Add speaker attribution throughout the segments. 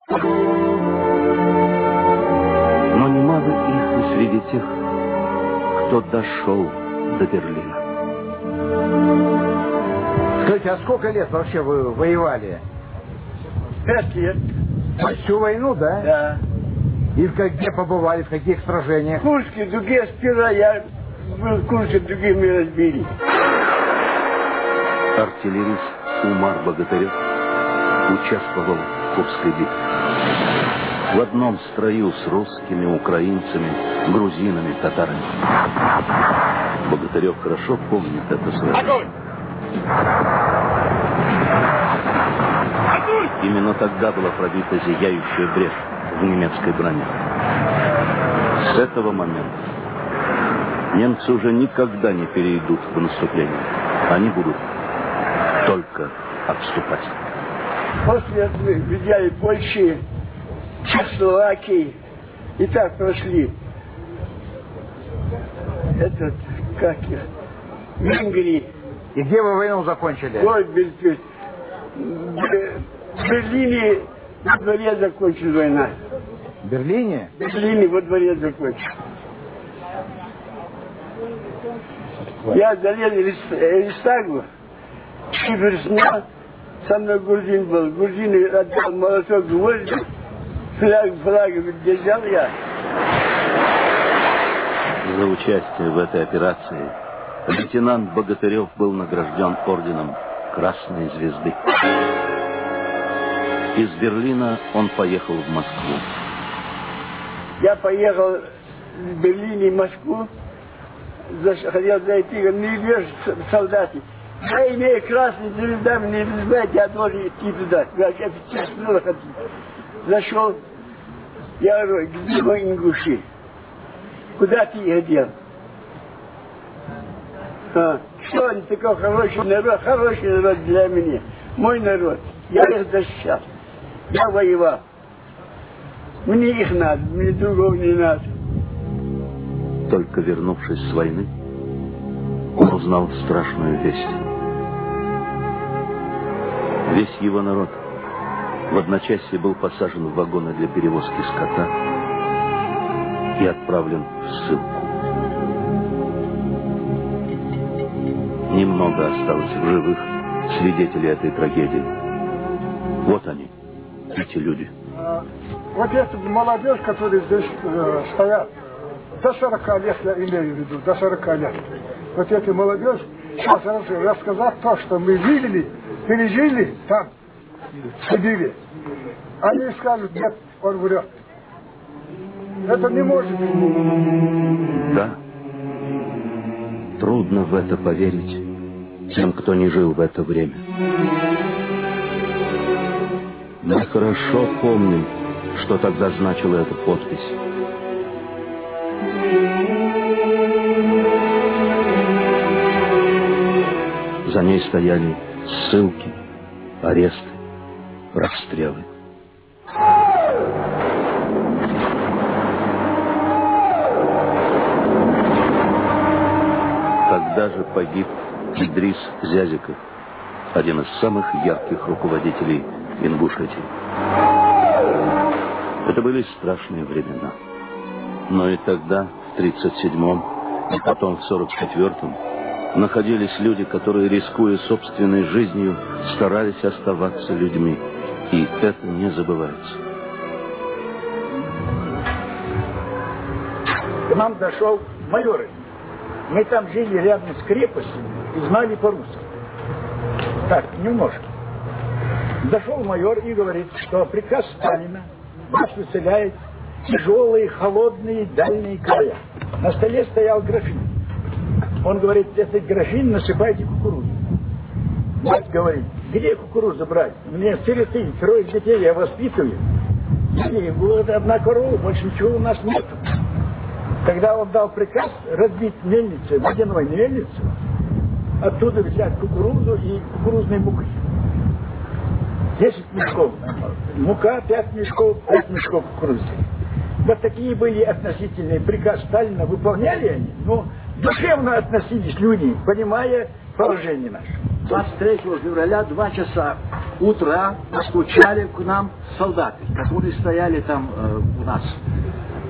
Speaker 1: Но немало их и среди тех, кто дошел до Берлина.
Speaker 2: Скажите, а сколько лет вообще вы воевали?
Speaker 3: 5 лет.
Speaker 2: Всю войну, да?
Speaker 3: Да.
Speaker 2: И где побывали, в каких сражениях?
Speaker 3: В Курске, Дуге, сперва я был в Курске, другие мы разбили.
Speaker 1: Артиллерист Умар Богатырев участвовал в Курской битве. В одном строю с русскими, украинцами, грузинами, татарами. Богатырев хорошо помнит это сражение. Именно тогда была пробита зияющая брешь в немецкой броне. С этого момента немцы уже никогда не перейдут в наступление. Они будут только отступать.
Speaker 3: После этого взяли Польши, Чехословакии и так прошли. Этот, как я, Венгрии.
Speaker 2: И где вы войну закончили?
Speaker 3: Ой, в Берлине во дворе закончил война.
Speaker 2: В Берлине?
Speaker 3: В Берлине во дворе закончил. Я залез в Рейхстагу, Шиферсня, со мной грузин был. Грузин отдал молоток гвозди, флаг держал я.
Speaker 1: За участие в этой операции лейтенант Богатырев был награжден орденом Красной Звезды. Из Берлина он поехал в Москву.
Speaker 3: Я поехал в Берлине в Москву, хотел зайти, говорю, не идешь, солдаты. Я имею красные звезды, мне не знаете, я должен идти туда. Я офицер снова хочу. Зашел, я говорю, где мой ингуши? Куда ты их дел? Что они такой хороший народ для меня. Мой народ. Я их защищал. Я воевал. Мне их надо, мне другого не надо.
Speaker 1: Только вернувшись с войны, он узнал страшную весть. Весь его народ в одночасье был посажен в вагоны для перевозки скота и отправлен в ссылку. Немного осталось в живых свидетелей этой трагедии. Вот они, эти люди.
Speaker 4: Вот эта молодежь, которые здесь стоят, до 40 лет, я имею в виду, до 40 лет. Вот эта молодежь сейчас рассказать то, что мы видели, пережили там, в Сибири. Они скажут, нет, он врет. Это не может быть.
Speaker 1: Да. Трудно в это поверить тем, кто не жил в это время. Мы хорошо помним, что тогда значила эта подпись. За ней стояли ссылки, аресты, расстрелы. Тогда же погиб Идрис Зязиков, один из самых ярких руководителей Ингушетии. Это были страшные времена. Но и тогда, в 1937-м, и потом в 1944-м, находились люди, которые, рискуя собственной жизнью, старались оставаться людьми. И это не забывается.
Speaker 5: К нам дошел майор. Мы там жили рядом с крепостью и знали по-русски. Так, немножко. Дошел майор и говорит, что приказ Сталина нас выселяет в тяжелые, холодные, дальние края. На столе стоял графин. Он говорит, этот графин насыпайте кукурузу. Мать говорит, где кукурузу брать? Мне сироты, 3 детей, я воспитываю. И вот одна корова, больше ничего у нас нет. Когда он дал приказ разбить мельницу, водяной мельницу, оттуда взять кукурузу и кукурузной муки. 10 мешков. Мука, 5 мешков, 5 мешков кукурузы. Вот такие были относительные. Приказ Сталина выполняли они, но душевно относились люди, понимая положение наше.
Speaker 6: 23 февраля, 2 часа,
Speaker 5: утра постучали к нам солдаты, которые стояли там у нас.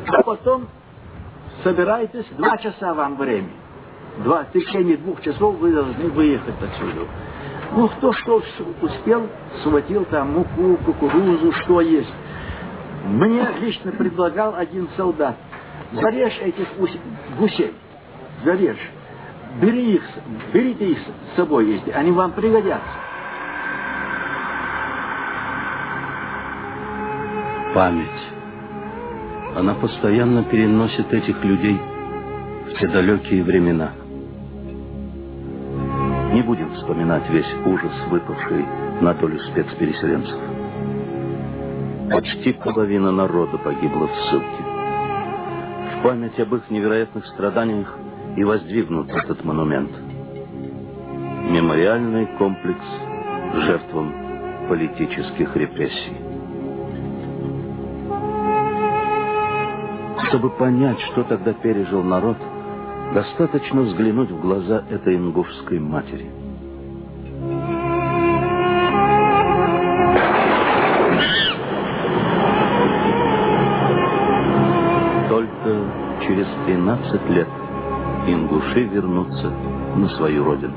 Speaker 5: А потом собирайтесь, 2 часа вам время. В течение 2 часов вы должны выехать отсюда. Ну, кто что успел, схватил там муку, кукурузу, что есть. Мне лично предлагал один солдат: зарежь этих гусей, зарежь. Берите их с собой, если они вам пригодятся.
Speaker 1: Память. Она постоянно переносит этих людей в те далекие времена. Не будем вспоминать весь ужас, выпавший на долю спецпереселенцев. Почти половина народа погибла в ссылке. В память об их невероятных страданиях и воздвигнут этот монумент. Мемориальный комплекс жертвам политических репрессий. Чтобы понять, что тогда пережил народ, достаточно взглянуть в глаза этой ингушской матери. Только через 13 лет ингуши вернутся на свою родину.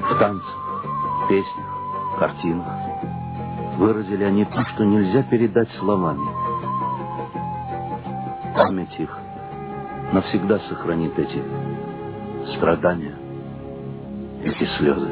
Speaker 1: В танцах, песнях, картинах выразили они то, что нельзя передать словами. Память их навсегда сохранит эти страдания, эти слезы.